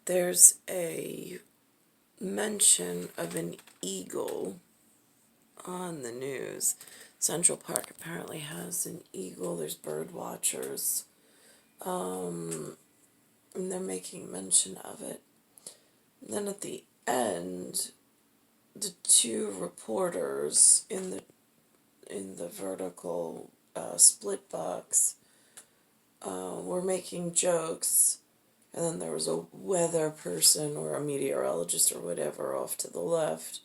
there's a mention of an eagle on the news. Central Park apparently has an eagle. There's bird watchers. And they're making mention of it. And then at the end, the two reporters in the vertical split box were making jokes, and then there was a weather person or a meteorologist or whatever off to the left,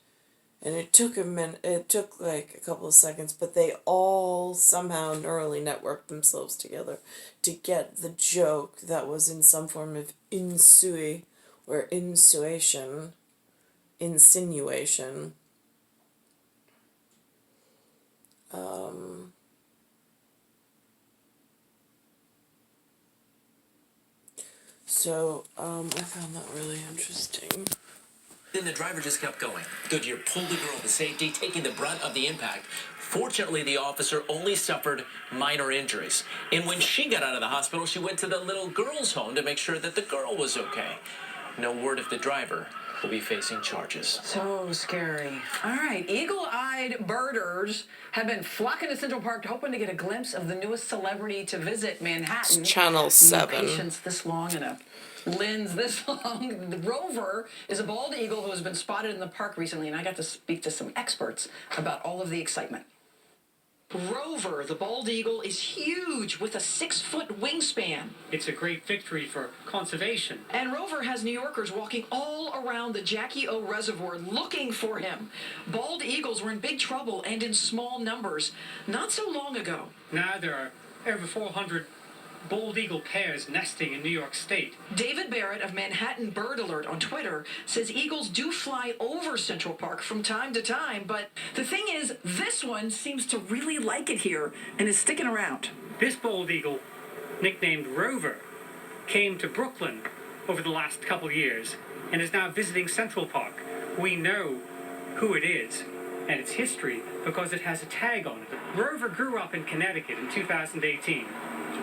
and it took a minute. It took like a couple of seconds, but they all somehow neurally networked themselves together to get the joke that was in some form of insinuation. So I found that really interesting. Then the driver just kept going. Goodyear pulled the girl to safety, taking the brunt of the impact. Fortunately, the officer only suffered minor injuries. And when she got out of the hospital, she went to the little girl's home to make sure that the girl was okay. No word if the driver will be facing charges. So scary. All right, eagle-eyed birders have been flocking to Central Park hoping to get a glimpse of the newest celebrity to visit Manhattan. It's Channel 7. Patience this long and a lens this long. The Rover is a bald eagle who has been spotted in the park recently, and I got to speak to some experts about all of the excitement. Rover, the bald eagle, is huge with a 6-foot wingspan. It's a great victory for conservation. And Rover has New Yorkers walking all around the Jackie O Reservoir looking for him. Bald eagles were in big trouble and in small numbers not so long ago. Now there are over 400 bald eagle pairs nesting in New York State. David Barrett of Manhattan Bird Alert on Twitter says eagles do fly over Central Park from time to time, but the thing is, this one seems to really like it here and is sticking around. This bald eagle, nicknamed Rover, came to Brooklyn over the last couple years and is now visiting Central Park. We know who it is and its history because it has a tag on it. Rover grew up in Connecticut in 2018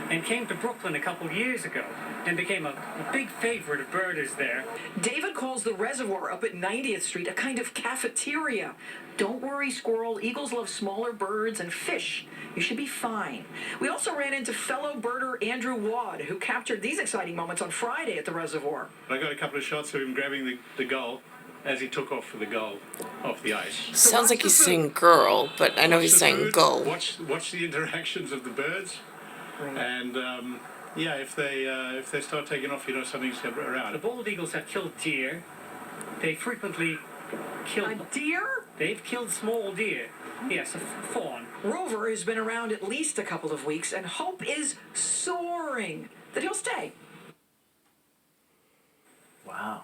and came to Brooklyn a couple years ago and became a big favorite of birders there. David calls the reservoir up at 90th Street a kind of cafeteria. Don't worry, squirrel. Eagles love smaller birds and fish. You should be fine. We also ran into fellow birder Andrew Wad, who captured these exciting moments on Friday at the reservoir. I got a couple of shots of him grabbing the gull as he took off for the gull off the ice. Sounds like he's saying girl, but I know he's saying gull. Watch the interactions of the birds. And yeah, if they start taking off, you know something's around. The bald eagles have killed deer. They frequently kill A deer? They've killed small deer. Yes, a fawn. Rover has been around at least a couple of weeks, and hope is soaring that he'll stay. Wow.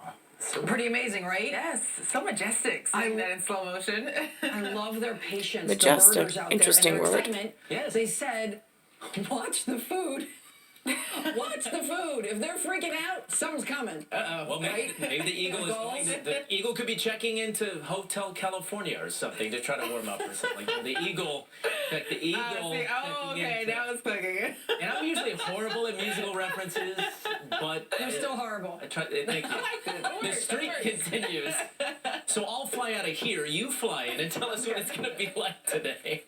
Pretty amazing, right? Yes, so majestic seeing that in slow motion. I love their patience. Majestic. The birders out Interesting there, and their word. excitement. Yes. They said, watch the food. Watch the food. If they're freaking out, something's coming. Well, maybe the eagle is going to, the eagle could be checking into Hotel California or something to try to warm up or something. The eagle. Okay, now it's cooking. And I'm usually horrible at musical references, but You're still horrible. Thank you. The streak continues. So I'll fly out of here. You fly in and tell us what it's going to be like today.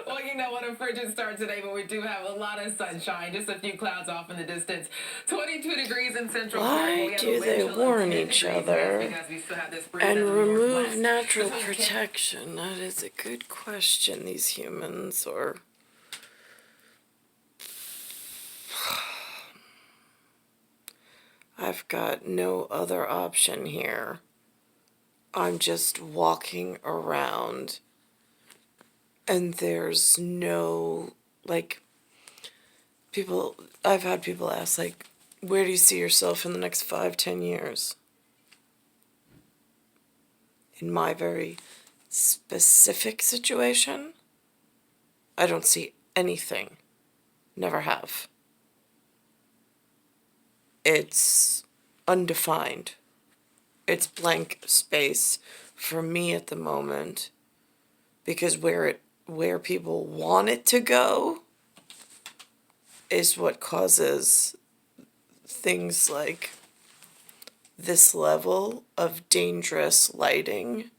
Well, you know what, a frigid start today, but we do have a lot of sunshine. Just a few clouds off in the distance. 22 degrees in Central Park. Why do they warn each other and remove natural protection? That is a good question, these humans, or... I've got no other option here. I'm just walking around and there's no, like, I've had people ask, like, where do you see yourself in the next 5-10 years? In my very specific situation, I don't see anything. Never have. It's undefined. It's blank space for me at the moment, because where people want it to go is what causes things like this level of dangerous lighting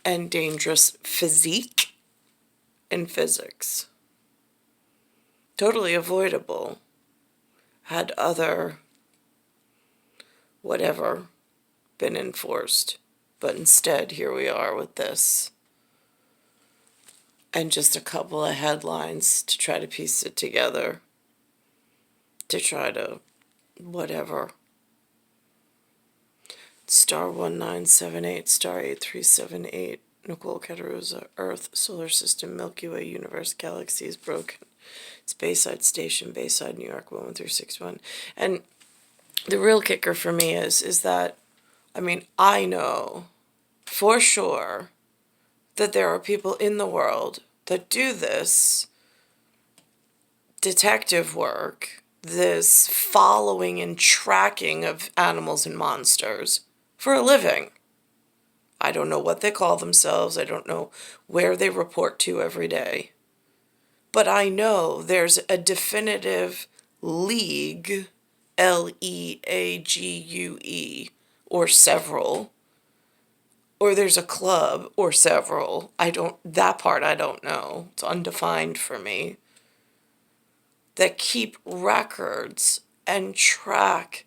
and dangerous physique and physics. Totally avoidable had other whatever been enforced. But instead, here we are with this. And just a couple of headlines to try to piece it together. To try to whatever. Star 1978, star 8378, Nicole, Cattaruzza, Earth, Solar System, Milky Way, Universe, Galaxy is broken. It's Bayside Station, Bayside, New York, 11361. And the real kicker for me is that, I mean, I know for sure that there are people in the world that do this detective work, this following and tracking of animals and monsters for a living. I don't know what they call themselves. I don't know where they report to every day. But I know there's a definitive league, League, or several, or there's a club or several. That part I don't know. It's undefined for me. That keep records and track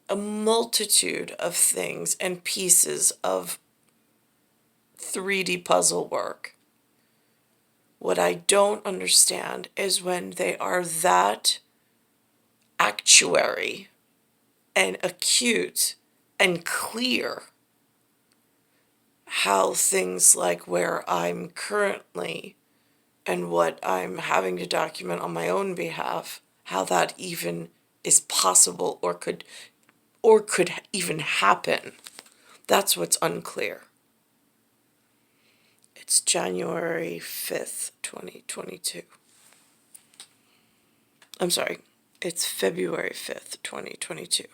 a multitude of things and pieces of 3D puzzle work. What I don't understand is when they are that actuary and acute and clear how things like where I'm currently and what I'm having to document on my own behalf, how that even is possible or could even happen. That's what's unclear. It's January 5th, 2022. I'm sorry, it's February 5th, 2022.